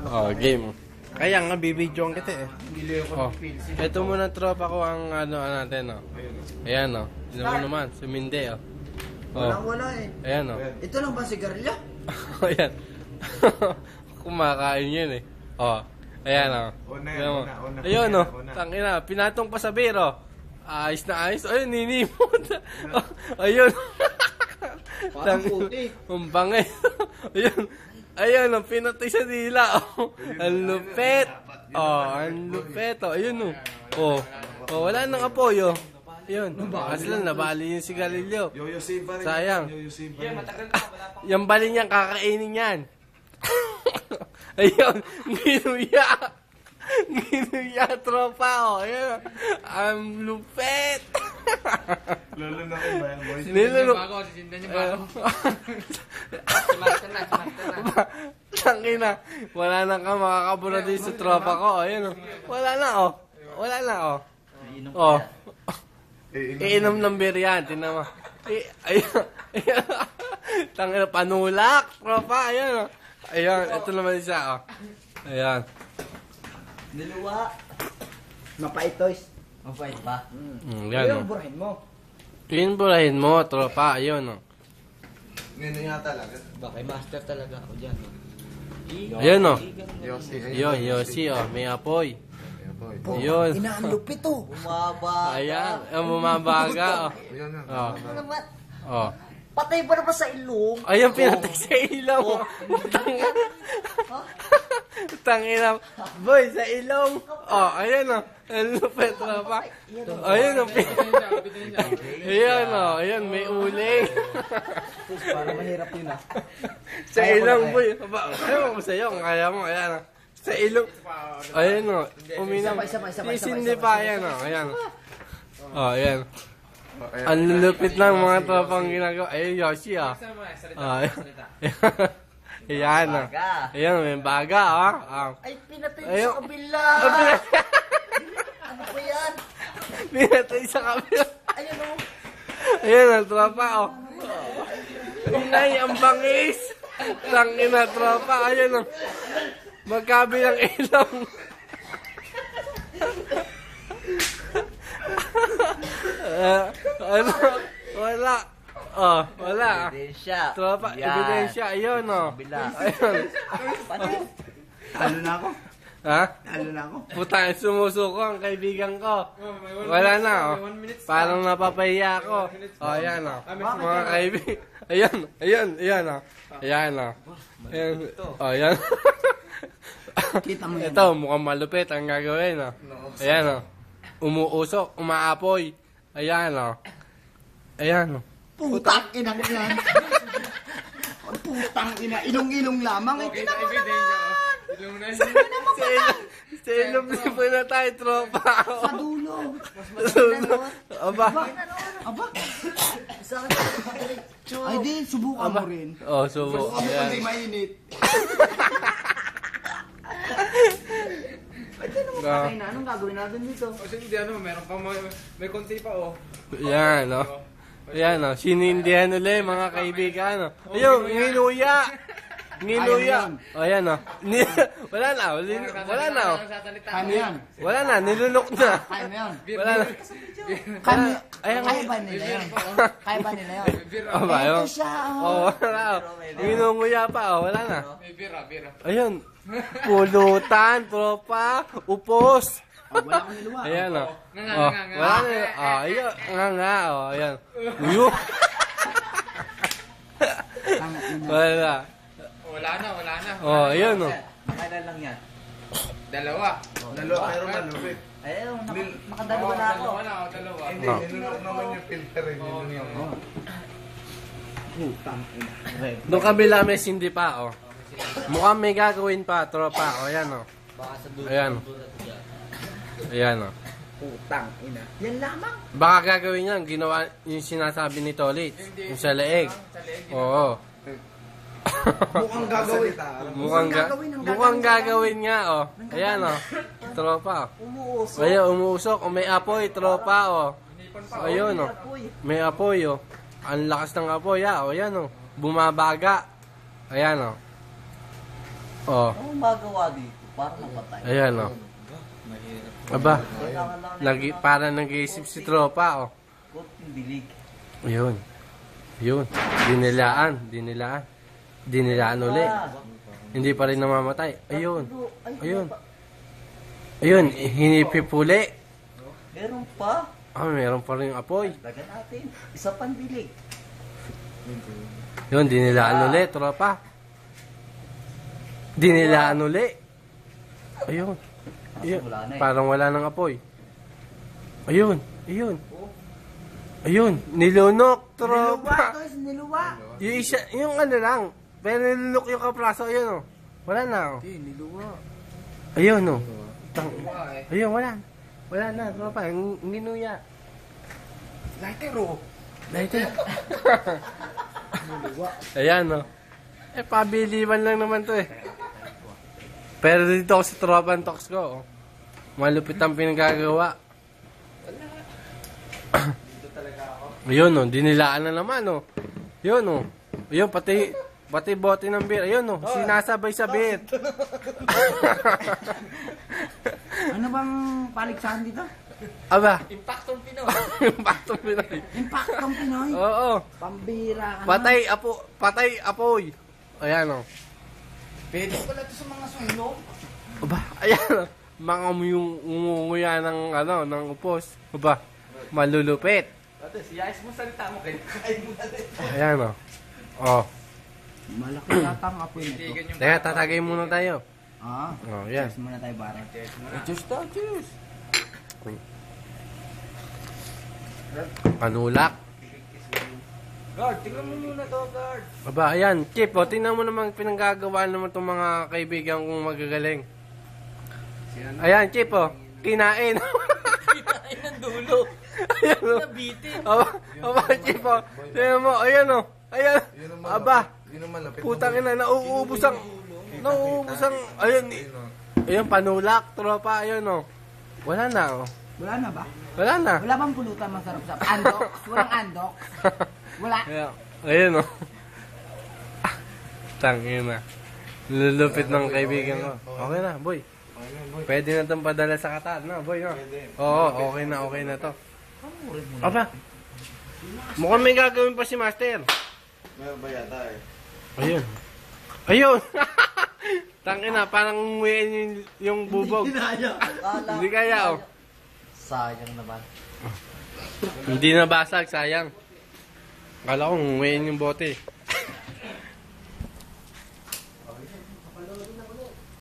Oh, game. Kaya nga, bibidyoan kita eh. Oh, ito muna tropa ko ang ano natin, oh. Ayan, oh. Ito mo naman, sumindi, oh. Walang-wala eh. Ayan, oh. Ito lang ba sigarilyo? Ayan. Kumakain yun eh. Oh, ayan, oh. Ayun, oh. Tangina, pinatong pa sa beer, oh. Ayos na ayos. Ayun, ninimot. Oh, ayun. Parang puti. Ang bangay. Ayun. Ayun, ang pinatay sa dila. Oh, ang lupet. Oh, ang lupet. Oh, ayun, oh. Oh, wala nang apoy, oh. Ayun. Kasi lang, nabali yung sigarilyo. Sayang. Yung bali niyang kakainin yan. Ayun, ginuya. Ginuya, tropa, oh. Ayun. Ang lupet. Lalo na kayo ba yan, boys? Nilunok. Sisindan yung bago. Tangina, wala na ka makakabura din sa tropa ko. Ayun, oh. Wala na, oh. Wala na, oh. Oh. Iinom ng beer yan, tinan mo. Ayun. Tangina, panulak, tropa. Ayun, oh. Ayun, ito naman siya, oh. Ayun. Niluwa. Mapait, toys. Mapait ba? Yan, Ayun, oh. burahin mo. Pinburahin mo, tropa. Ayun, oh. Ngayon nga talaga. Baka master talaga ako dyan. Ayun, oh. Yossi. Ayun, Yossi, oh. May apoy. Oh, Ayun. inaanlupit to. Bumaba. Ayan, ang bumabaga, oh. Ayun na. Oh. Ano naman? Oh. Patay ba naman sa ilong? Ayun, pinatay sa ilaw. Tangina. Boy, sa ilong. Oh, ayun, oh. Ang lupet, tropa. Ayun, oh. Ayun, oh. Ayun, may uling. Para mahirap yun ah. Sa ilong, boy. Ayaw mo sa'yo, kung kaya mo. Ayan, oh. Sa ilong. Ayun, oh. Uminam. Sisindi pa, ayan, oh. Ayan. Oh, ayan. Ang lulupit lang mga tropang ginagawa. Ayun, Yoshi, ah. Ayan, ah. Ayan, may baga, ah. Ay, pinatay Ayun. sa kabila. Ano ba yan? Pinatay sa kabila. Ayun o. Ayan, ang tropa, oh. Inay, ang bangis. Tangina, tropa. Ayan, oh. Magkabilang ilong. Ano? Wala. Oh, wala. Ebidensya. Tropa, Yan. ebidensya. Ayun, oh. Kabila. Ayun. Talo na ako. Ha? Talo na ako. Puta, sumusuko ang kaibigan ko. Wala na, oh. Parang napapahiya ako. Oh, ayan, oh. Mga kaibigan. Ayan, ayan, ayan, oh. Ayan, oh. Ayan, oh, ayan. Kita mo yan. Ito, mukhang malupit ang gagawin, oh. Ayan, oh. Umuusok, umaapoy. Ayan, oh. Ayan, oh. Putang ina yan. Putang ina. Ilong-ilong lamang. Eh, tinamo naman. Sa ilong lipo na tayo, tropa. Sa dulo. Aba. Aba. Sa akin, diretso. Ay di, subukan mo rin. Oh, subo. Subukan mo Ayan. kundi mainit. Pwede naman Ah. patay na. Anong gagawin natin dito? Kasi hindi ano, meron pa may konti pa oh. Ayan, oh. Ayan, oh. Sinindihan ulit, mga kaibigan, oh. Ayun, nginuya. Nginuya. Oh, ayan, oh. Wala na, wala na, oh. Kaya mo yan. Wala na, nilunok na. Kaya mo yan. Wala na. Kaya ba nila yan? Kaya ba nila yan? Oh, ba, Ito oh. siya. Oh, wala, oh. Nginunguya pa, oh. Wala na. May bira. Ayun. Pulutan, tropa. Upos. Oh, wala akong niluwa. Ayan, oh. Nga. Oh, wala na. Oh, ayun. Nga, oh. Ayan. Uyo. Wala. Wala na. Oh, ayun, oh. Kailan lang yan? Dalawa. Pero malupit. Ayun, nakadalawa na ako. Dalawa. Hindi, Oh. nilunok naman yung filter eh. Nilunok. Putang ina. Doon kabila may sindi pa, oh. Mukhang may gagawin pa, tropa. Oh, ayan, oh. Baka sa dulo. Ayan. Ayan, oh. Putang ina. Yan lamang. Baka gagawin yan, ginawa yung sinasabi ni Tolit. Yung sa leeg. Oo. Mukhang gagawin. Mukhang gagawin nga, oh. Ayan, oh. Tropa. Umuusok. Ayan, umuusok. O, may apoy, tropa, oh. Ayun, oh. May apoy, oh. Ang lakas ng apoy, ah. O, ayan, oh. Bumabaga. Ayan, oh. Oh. Ano magawa dito? Para mapatay. Ayan, oh. Aba, para nag-iisip si tropa, oh. Kunting bilig. Ayun. Yun. Dinilaan uli. Hindi pa rin namamatay. Ayun. Ayun. Ayun, hinipip uli. Meron pa. Meron pa rin apoy. Lagan natin. Isa pang bilig. Yun, dinilaan uli, tropa. Dinilaan uli. Ayun. Ayun. Wala na eh. Parang wala nang apoy. Ayun. Ayun. Ayun. Nilunok, tropa. Niluwa. Yung isa, yung ano lang. Pero nilunok yung kapraso. Ayun, oh. Wala na, oh. Niluwa. Ayun, oh. Ayun, wala. Wala na, tropa. Nginuya. Lighter oh. Lighter. Ayan, oh. Pabiliban lang naman to, eh. Pero dito ako sa Tropan Talks ko, oh. Malupit ang pinagagawa. Ayun, oh. Dinilaan na naman, oh. Yun, oh. Ayun, pati bote ng beer. Ayun, oh. Sinasabay sa beer. Ano bang paligsahan dito? Aba. Impactong Pinoy. Impactong Pinoy. Impaktong Pinoy. Oo. Pambira ka Patay apoy. Ayan, oh. Pwede pala ito sa mga suhino. Aba, ayan, oh. Mga umunguya ng, ng upos. Aba, malulupit. Ate, si Yais mo salita mo kayo. Ayan, oh. Oh. Malaki yata ang apoy nito. Tigan yung Teka, tatagay muna tayo. Ah, Oh, yan. cheers muna tayo, Bara. Cheers daw, cheers. Panulak. Guard, tingnan mo muna to, guard. Aba, ayan. Chip, oh, tingnan mo naman pinanggagawa naman itong mga kaibigan kong magagaling. Ayan, Chip, oh. Kinain. Kinain ng dulo. Ayan, oh. Nabitin. Aba, Chip, oh. Tingnan mo, ayan, oh. Ayan. Yun naman, Aba, yun naman, lapit putang ina, nauubos ang, ayun, ayun, panulak, tropa, ayun, oh. Wala na, oh. Wala na ba? Wala na. Wala bang pulutan masarap sa andok? Walang andok? Wala. Ayun, oh. Tangina. Lulupit ng kaibigan ko. Okay na, boy. Pwede na itong padala sa Qatar, no, boy, no? Oo, okay na to. Aba, mukhang may gagawin pa si Master. Meron ba yata eh? Ayun. Ayun! Tangina, parang umuwiin yung bubog. Hindi kaya, oh. Sayang naman. Hindi nabasag, sayang. Kala ko umuwiin yung bote.